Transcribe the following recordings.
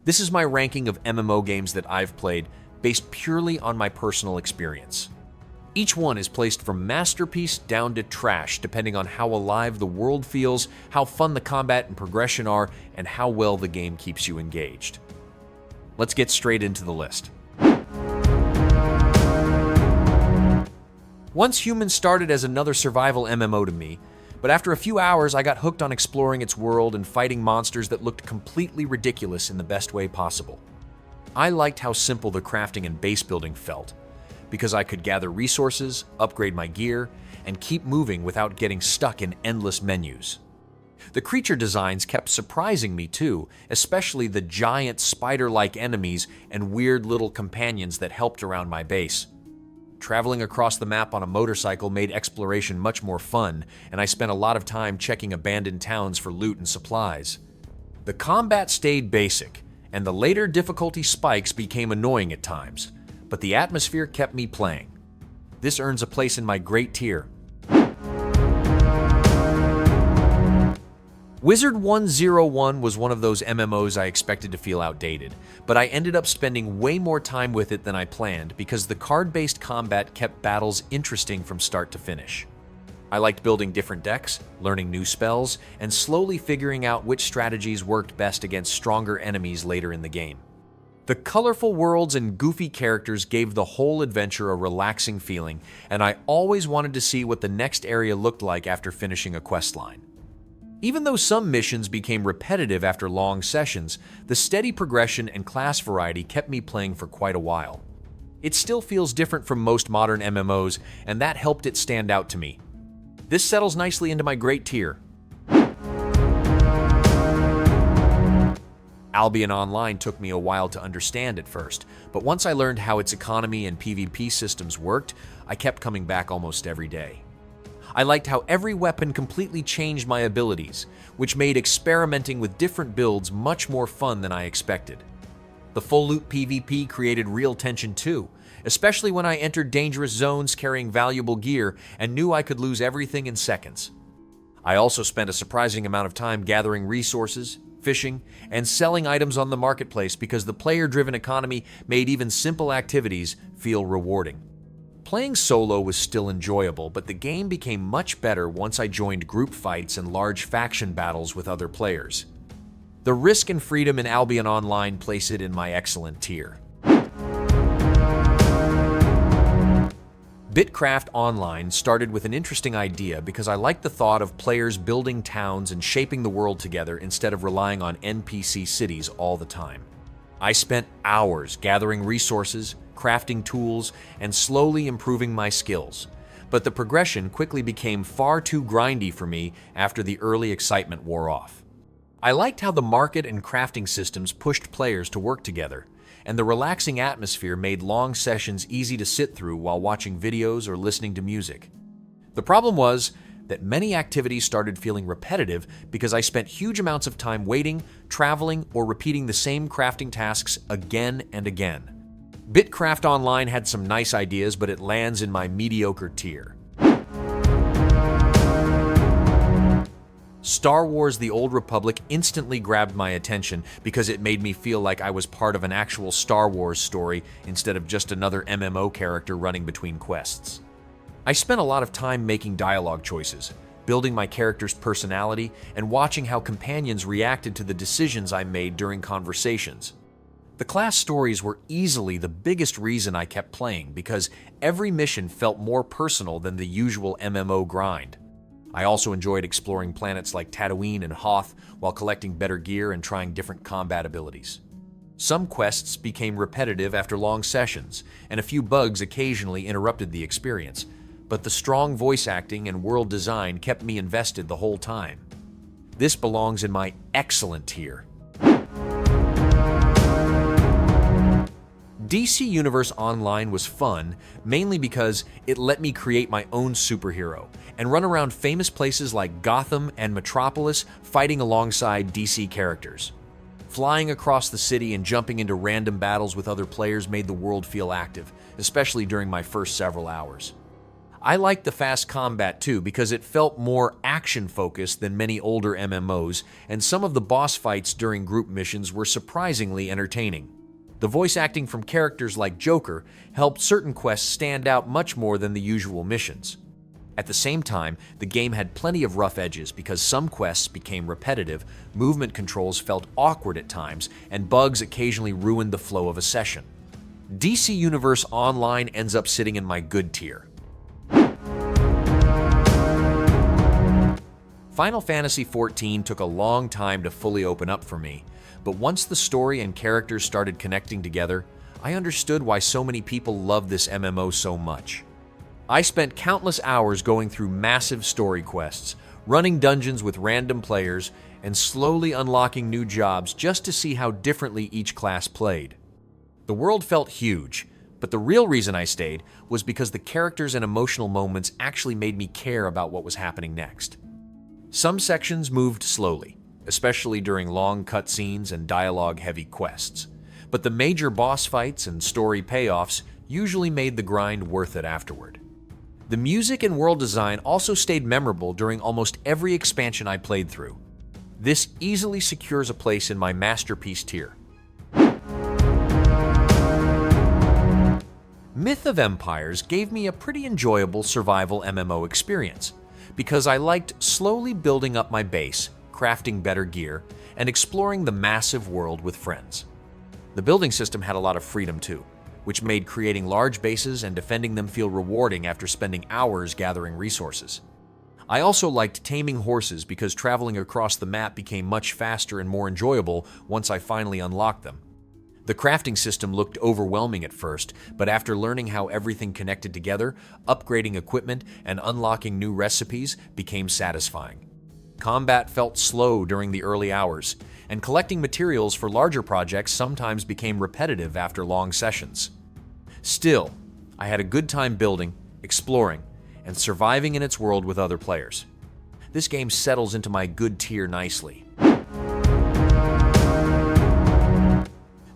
This is my ranking of MMO games that I've played based purely on my personal experience. Each one is placed from masterpiece down to trash, depending on how alive the world feels, how fun the combat and progression are, and how well the game keeps you engaged. Let's get straight into the list. Once Human started as another survival MMO to me, but after a few hours I got hooked on exploring its world and fighting monsters that looked completely ridiculous in the best way possible. I liked how simple the crafting and base building felt, because I could gather resources, upgrade my gear, and keep moving without getting stuck in endless menus. The creature designs kept surprising me too, especially the giant spider-like enemies and weird little companions that helped around my base. Traveling across the map on a motorcycle made exploration much more fun, and I spent a lot of time checking abandoned towns for loot and supplies. The combat stayed basic, and the later difficulty spikes became annoying at times, but the atmosphere kept me playing. This earns a place in my great tier. Wizard 101 was one of those MMOs I expected to feel outdated, but I ended up spending way more time with it than I planned because the card-based combat kept battles interesting from start to finish. I liked building different decks, learning new spells, and slowly figuring out which strategies worked best against stronger enemies later in the game. The colorful worlds and goofy characters gave the whole adventure a relaxing feeling, and I always wanted to see what the next area looked like after finishing a questline. Even though some missions became repetitive after long sessions, the steady progression and class variety kept me playing for quite a while. It still feels different from most modern MMOs, and that helped it stand out to me. This settles nicely into my great tier. Albion Online took me a while to understand at first, but once I learned how its economy and PvP systems worked, I kept coming back almost every day. I liked how every weapon completely changed my abilities, which made experimenting with different builds much more fun than I expected. The full loot PvP created real tension too, especially when I entered dangerous zones carrying valuable gear and knew I could lose everything in seconds. I also spent a surprising amount of time gathering resources, fishing, and selling items on the marketplace because the player-driven economy made even simple activities feel rewarding. Playing solo was still enjoyable, but the game became much better once I joined group fights and large faction battles with other players. The risk and freedom in Albion Online place it in my excellent tier. Bitcraft Online started with an interesting idea because I liked the thought of players building towns and shaping the world together instead of relying on NPC cities all the time. I spent hours gathering resources, crafting tools, and slowly improving my skills, but the progression quickly became far too grindy for me after the early excitement wore off. I liked how the market and crafting systems pushed players to work together, and the relaxing atmosphere made long sessions easy to sit through while watching videos or listening to music. The problem was that many activities started feeling repetitive because I spent huge amounts of time waiting, traveling, or repeating the same crafting tasks again and again. Bitcraft Online had some nice ideas, but it lands in my mediocre tier. Star Wars: The Old Republic instantly grabbed my attention because it made me feel like I was part of an actual Star Wars story instead of just another MMO character running between quests. I spent a lot of time making dialogue choices, building my character's personality, and watching how companions reacted to the decisions I made during conversations. The class stories were easily the biggest reason I kept playing because every mission felt more personal than the usual MMO grind. I also enjoyed exploring planets like Tatooine and Hoth while collecting better gear and trying different combat abilities. Some quests became repetitive after long sessions, and a few bugs occasionally interrupted the experience, but the strong voice acting and world design kept me invested the whole time. This belongs in my excellent tier. DC Universe Online was fun, mainly because it let me create my own superhero and run around famous places like Gotham and Metropolis fighting alongside DC characters. Flying across the city and jumping into random battles with other players made the world feel active, especially during my first several hours. I liked the fast combat too because it felt more action-focused than many older MMOs, and some of the boss fights during group missions were surprisingly entertaining. The voice acting from characters like Joker helped certain quests stand out much more than the usual missions. At the same time, the game had plenty of rough edges because some quests became repetitive, movement controls felt awkward at times, and bugs occasionally ruined the flow of a session. DC Universe Online ends up sitting in my good tier. Final Fantasy XIV took a long time to fully open up for me, but once the story and characters started connecting together, I understood why so many people love this MMO so much. I spent countless hours going through massive story quests, running dungeons with random players, and slowly unlocking new jobs just to see how differently each class played. The world felt huge, but the real reason I stayed was because the characters and emotional moments actually made me care about what was happening next. Some sections moved slowly, especially during long cutscenes and dialogue-heavy quests, but the major boss fights and story payoffs usually made the grind worth it afterward. The music and world design also stayed memorable during almost every expansion I played through. This easily secures a place in my masterpiece tier. Myth of Empires gave me a pretty enjoyable survival MMO experience, because I liked slowly building up my base, crafting better gear, and exploring the massive world with friends. The building system had a lot of freedom too, which made creating large bases and defending them feel rewarding after spending hours gathering resources. I also liked taming horses because traveling across the map became much faster and more enjoyable once I finally unlocked them. The crafting system looked overwhelming at first, but after learning how everything connected together, upgrading equipment and unlocking new recipes became satisfying. Combat felt slow during the early hours, and collecting materials for larger projects sometimes became repetitive after long sessions. Still, I had a good time building, exploring, and surviving in its world with other players. This game settles into my good tier nicely.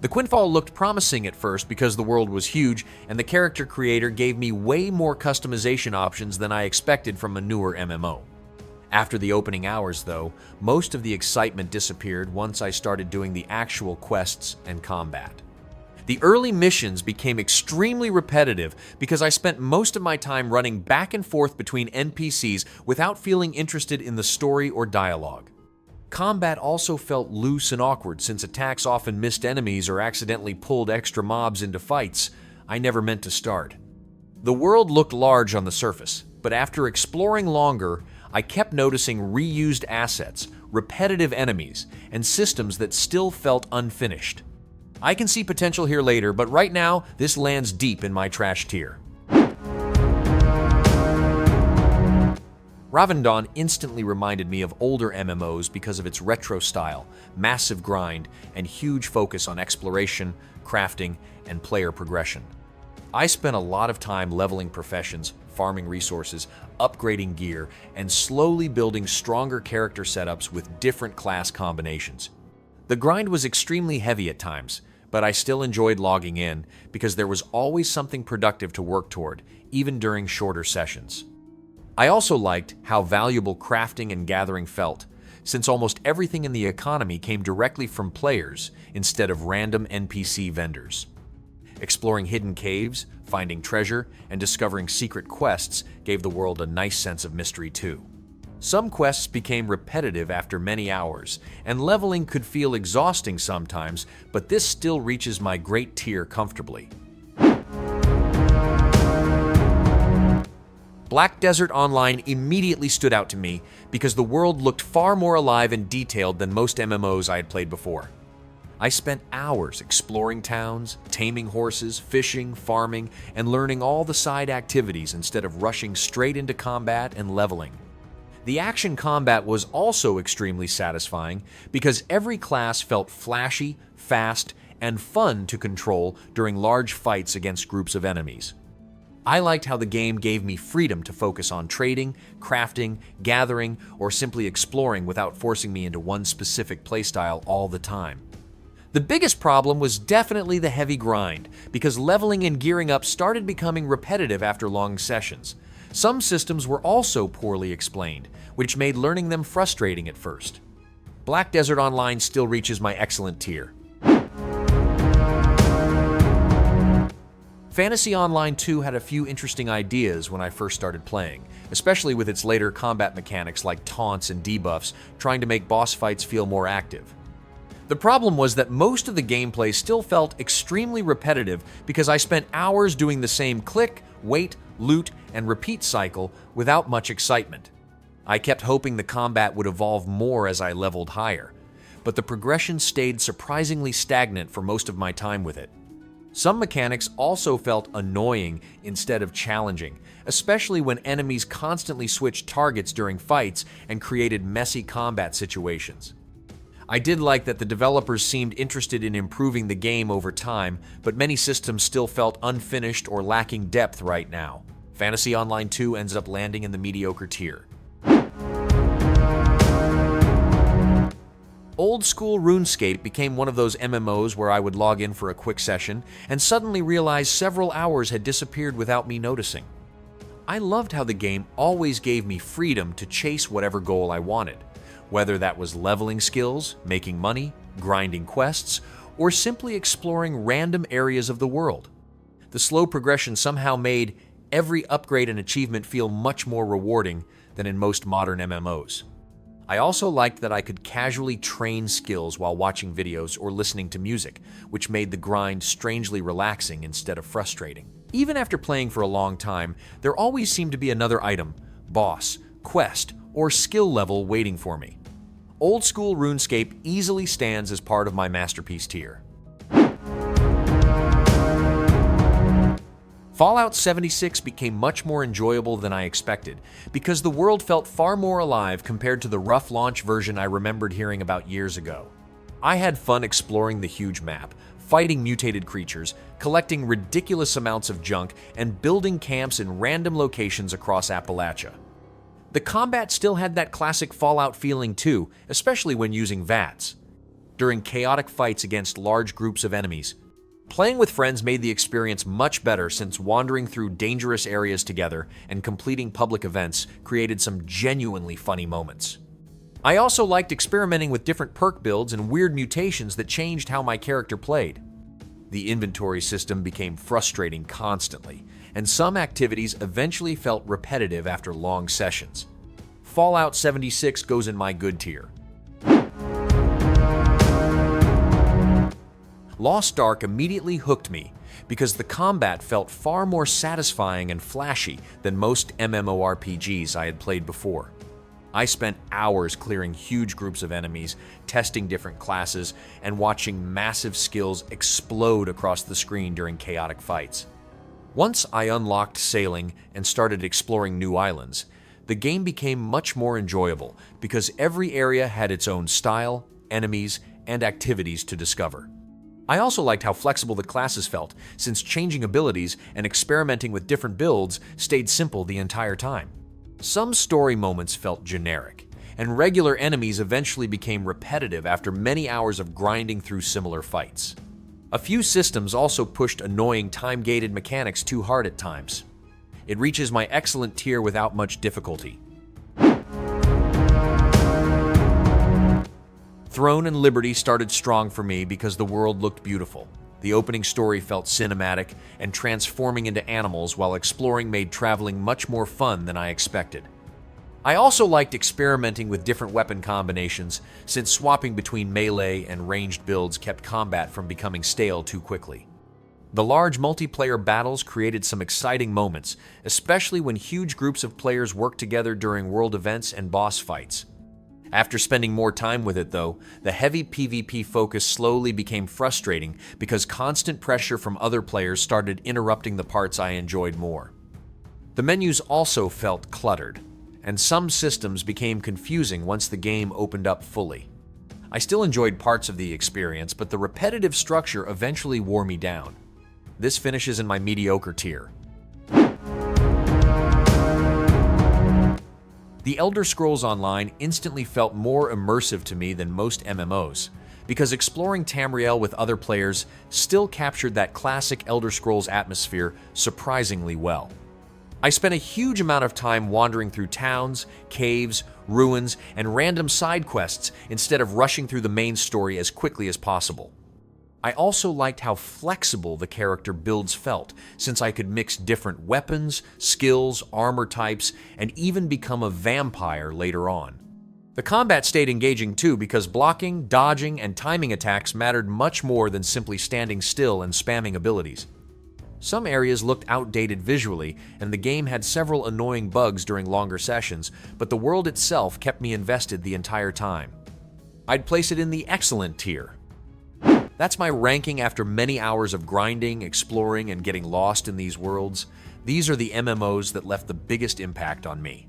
The Quinfa looked promising at first because the world was huge and the character creator gave me way more customization options than I expected from a newer MMO. After the opening hours, though, most of the excitement disappeared once I started doing the actual quests and combat. The early missions became extremely repetitive because I spent most of my time running back and forth between NPCs without feeling interested in the story or dialogue. Combat also felt loose and awkward since attacks often missed enemies or accidentally pulled extra mobs into fights I never meant to start. The world looked large on the surface, but after exploring longer, I kept noticing reused assets, repetitive enemies, and systems that still felt unfinished. I can see potential here later, but right now, this lands deep in my trash tier. Ravendawn instantly reminded me of older MMOs because of its retro style, massive grind, and huge focus on exploration, crafting, and player progression. I spent a lot of time leveling professions, farming resources, upgrading gear, and slowly building stronger character setups with different class combinations. The grind was extremely heavy at times, but I still enjoyed logging in because there was always something productive to work toward, even during shorter sessions. I also liked how valuable crafting and gathering felt, since almost everything in the economy came directly from players instead of random NPC vendors. Exploring hidden caves, finding treasure, and discovering secret quests gave the world a nice sense of mystery too. Some quests became repetitive after many hours, and leveling could feel exhausting sometimes, but this still reaches my great tier comfortably. Black Desert Online immediately stood out to me because the world looked far more alive and detailed than most MMOs I had played before. I spent hours exploring towns, taming horses, fishing, farming, and learning all the side activities instead of rushing straight into combat and leveling. The action combat was also extremely satisfying because every class felt flashy, fast, and fun to control during large fights against groups of enemies. I liked how the game gave me freedom to focus on trading, crafting, gathering, or simply exploring without forcing me into one specific playstyle all the time. The biggest problem was definitely the heavy grind, because leveling and gearing up started becoming repetitive after long sessions. Some systems were also poorly explained, which made learning them frustrating at first. Black Desert Online still reaches my excellent tier. Fantasy Online 2 had a few interesting ideas when I first started playing, especially with its later combat mechanics like taunts and debuffs, trying to make boss fights feel more active. The problem was that most of the gameplay still felt extremely repetitive because I spent hours doing the same click, wait, loot, and repeat cycle without much excitement. I kept hoping the combat would evolve more as I leveled higher, but the progression stayed surprisingly stagnant for most of my time with it. Some mechanics also felt annoying instead of challenging, especially when enemies constantly switched targets during fights and created messy combat situations. I did like that the developers seemed interested in improving the game over time, but many systems still felt unfinished or lacking depth right now. Fantasy Online 2 ends up landing in the mediocre tier. Old School Runescape became one of those MMOs where I would log in for a quick session and suddenly realize several hours had disappeared without me noticing. I loved how the game always gave me freedom to chase whatever goal I wanted, whether that was leveling skills, making money, grinding quests, or simply exploring random areas of the world. The slow progression somehow made every upgrade and achievement feel much more rewarding than in most modern MMOs. I also liked that I could casually train skills while watching videos or listening to music, which made the grind strangely relaxing instead of frustrating. Even after playing for a long time, there always seemed to be another item, boss, quest, or skill level waiting for me. Old School RuneScape easily stands as part of my masterpiece tier. Fallout 76 became much more enjoyable than I expected, because the world felt far more alive compared to the rough launch version I remembered hearing about years ago. I had fun exploring the huge map, fighting mutated creatures, collecting ridiculous amounts of junk, and building camps in random locations across Appalachia. The combat still had that classic Fallout feeling too, especially when using VATS. During chaotic fights against large groups of enemies, playing with friends made the experience much better since wandering through dangerous areas together and completing public events created some genuinely funny moments. I also liked experimenting with different perk builds and weird mutations that changed how my character played. The inventory system became frustrating constantly, and some activities eventually felt repetitive after long sessions. Fallout 76 goes in my good tier. Lost Ark immediately hooked me because the combat felt far more satisfying and flashy than most MMORPGs I had played before. I spent hours clearing huge groups of enemies, testing different classes, and watching massive skills explode across the screen during chaotic fights. Once I unlocked sailing and started exploring new islands, the game became much more enjoyable because every area had its own style, enemies, and activities to discover. I also liked how flexible the classes felt, since changing abilities and experimenting with different builds stayed simple the entire time. Some story moments felt generic, and regular enemies eventually became repetitive after many hours of grinding through similar fights. A few systems also pushed annoying time-gated mechanics too hard at times. It reaches my excellent tier without much difficulty. Throne and Liberty started strong for me because the world looked beautiful. The opening story felt cinematic, and transforming into animals while exploring made traveling much more fun than I expected. I also liked experimenting with different weapon combinations, since swapping between melee and ranged builds kept combat from becoming stale too quickly. The large multiplayer battles created some exciting moments, especially when huge groups of players worked together during world events and boss fights. After spending more time with it though, the heavy PvP focus slowly became frustrating because constant pressure from other players started interrupting the parts I enjoyed more. The menus also felt cluttered, and some systems became confusing once the game opened up fully. I still enjoyed parts of the experience, but the repetitive structure eventually wore me down. This finishes in my mediocre tier. The Elder Scrolls Online instantly felt more immersive to me than most MMOs, because exploring Tamriel with other players still captured that classic Elder Scrolls atmosphere surprisingly well. I spent a huge amount of time wandering through towns, caves, ruins, and random side quests instead of rushing through the main story as quickly as possible. I also liked how flexible the character builds felt, since I could mix different weapons, skills, armor types, and even become a vampire later on. The combat stayed engaging too because blocking, dodging, and timing attacks mattered much more than simply standing still and spamming abilities. Some areas looked outdated visually, and the game had several annoying bugs during longer sessions, but the world itself kept me invested the entire time. I'd place it in the excellent tier. That's my ranking after many hours of grinding, exploring, and getting lost in these worlds. These are the MMOs that left the biggest impact on me.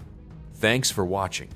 Thanks for watching.